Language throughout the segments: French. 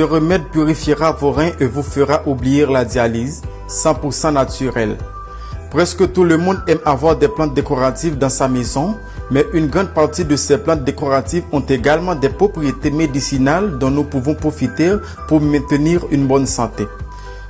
Ce remède purifiera vos reins et vous fera oublier la dialyse, 100% naturel. Presque tout le monde aime avoir des plantes décoratives dans sa maison, mais une grande partie de ces plantes décoratives ont également des propriétés médicinales dont nous pouvons profiter pour maintenir une bonne santé.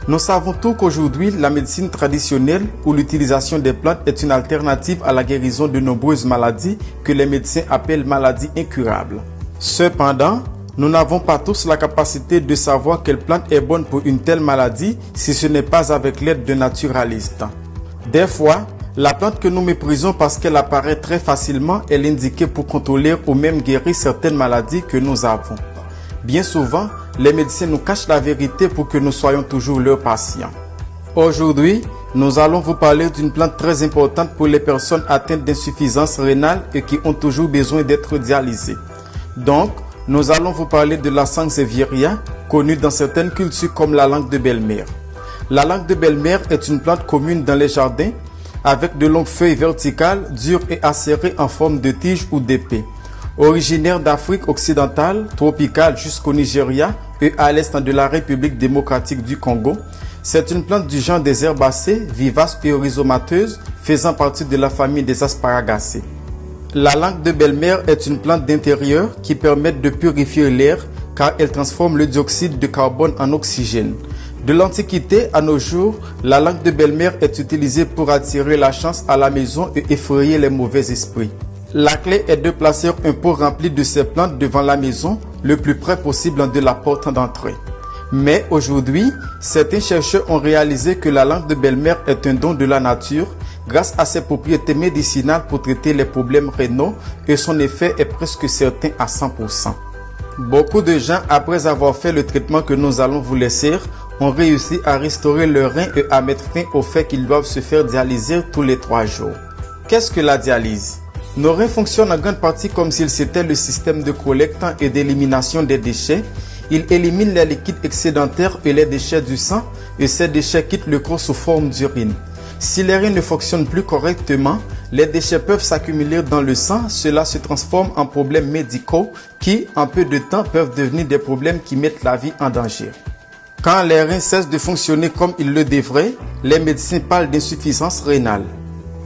Nous savons tous qu'aujourd'hui, la médecine traditionnelle ou l'utilisation des plantes est une alternative à la guérison de nombreuses maladies que les médecins appellent maladies incurables. Cependant, nous n'avons pas tous la capacité de savoir quelle plante est bonne pour une telle maladie si ce n'est pas avec l'aide de naturalistes. Des fois, la plante que nous méprisons parce qu'elle apparaît très facilement est l'indiquée pour contrôler ou même guérir certaines maladies que nous avons. Bien souvent, les médecins nous cachent la vérité pour que nous soyons toujours leurs patients. Aujourd'hui, nous allons vous parler d'une plante très importante pour les personnes atteintes d'insuffisance rénale et qui ont toujours besoin d'être dialysées. Donc, nous allons vous parler de la Sansevieria, connue dans certaines cultures comme la langue de belle-mère. La langue de belle-mère est une plante commune dans les jardins, avec de longues feuilles verticales, dures et acérées en forme de tige ou d'épée. Originaire d'Afrique occidentale, tropicale jusqu'au Nigeria et à l'est de la République démocratique du Congo, c'est une plante du genre des herbacées, vivaces et rhizomateuses, faisant partie de la famille des asparagacées. La langue de belle-mère est une plante d'intérieur qui permet de purifier l'air car elle transforme le dioxyde de carbone en oxygène. De l'Antiquité à nos jours, la langue de belle-mère est utilisée pour attirer la chance à la maison et effrayer les mauvais esprits. La clé est de placer un pot rempli de ces plantes devant la maison, le plus près possible de la porte d'entrée. Mais aujourd'hui, certains chercheurs ont réalisé que la langue de belle-mère est un don de la nature grâce à ses propriétés médicinales pour traiter les problèmes rénaux et son effet est presque certain à 100%. Beaucoup de gens, après avoir fait le traitement que nous allons vous laisser, ont réussi à restaurer leurs reins et à mettre fin au fait qu'ils doivent se faire dialyser tous les 3 jours. Qu'est-ce que la dialyse? Nos reins fonctionnent en grande partie comme s'il c'était le système de collecte et d'élimination des déchets. Ils éliminent les liquides excédentaires et les déchets du sang et ces déchets quittent le corps sous forme d'urine. Si les reins ne fonctionnent plus correctement, les déchets peuvent s'accumuler dans le sang, cela se transforme en problèmes médicaux qui, en peu de temps, peuvent devenir des problèmes qui mettent la vie en danger. Quand les reins cessent de fonctionner comme ils le devraient, les médecins parlent d'insuffisance rénale.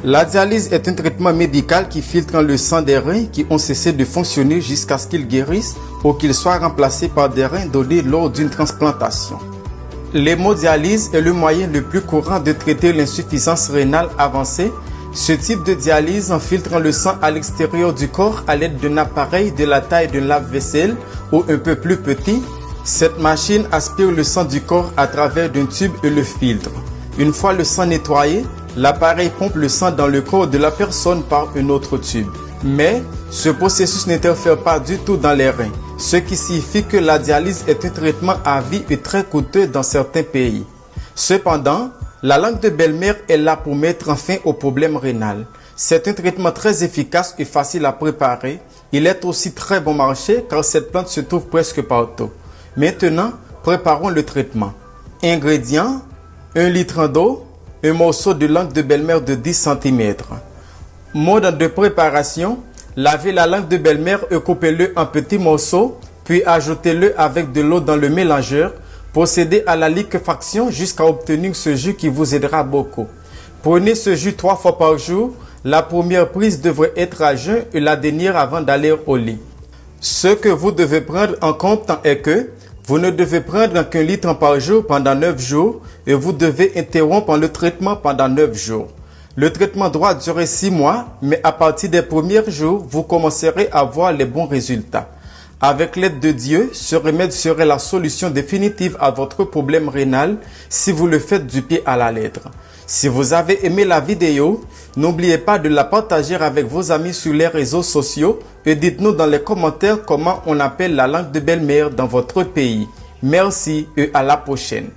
La dialyse est un traitement médical qui filtre le sang des reins qui ont cessé de fonctionner jusqu'à ce qu'ils guérissent ou qu'ils soient remplacés par des reins donnés lors d'une transplantation. L'hémodialyse est le moyen le plus courant de traiter l'insuffisance rénale avancée. Ce type de dialyse filtre le sang à l'extérieur du corps à l'aide d'un appareil de la taille d'un lave-vaisselle ou un peu plus petit. Cette machine aspire le sang du corps à travers d'un tube et le filtre. Une fois le sang nettoyé, l'appareil pompe le sang dans le corps de la personne par un autre tube. Mais ce processus n'interfère pas du tout dans les reins, ce qui signifie que la dialyse est un traitement à vie et très coûteux dans certains pays. Cependant, la langue de belle-mère est là pour mettre fin au problème rénal. C'est un traitement très efficace et facile à préparer. Il est aussi très bon marché car cette plante se trouve presque partout. Maintenant, préparons le traitement. Ingrédients: 1 litre d'eau, un morceau de langue de belle-mère de 10 cm. Mode de préparation: lavez la langue de belle-mère et coupez-le en petits morceaux, puis ajoutez-le avec de l'eau dans le mélangeur. Procédez à la liquéfaction jusqu'à obtenir ce jus qui vous aidera beaucoup. Prenez ce jus 3 fois par jour. La première prise devrait être à jeun et la dernière avant d'aller au lit. Ce que vous devez prendre en compte est que vous ne devez prendre qu'1 litre par jour pendant 9 jours et vous devez interrompre le traitement pendant 9 jours. Le traitement doit durer 6 mois, mais à partir des premiers jours, vous commencerez à voir les bons résultats. Avec l'aide de Dieu, ce remède serait la solution définitive à votre problème rénal si vous le faites du pied à la lettre. Si vous avez aimé la vidéo, n'oubliez pas de la partager avec vos amis sur les réseaux sociaux et dites-nous dans les commentaires comment on appelle la langue de belle-mère dans votre pays. Merci et à la prochaine.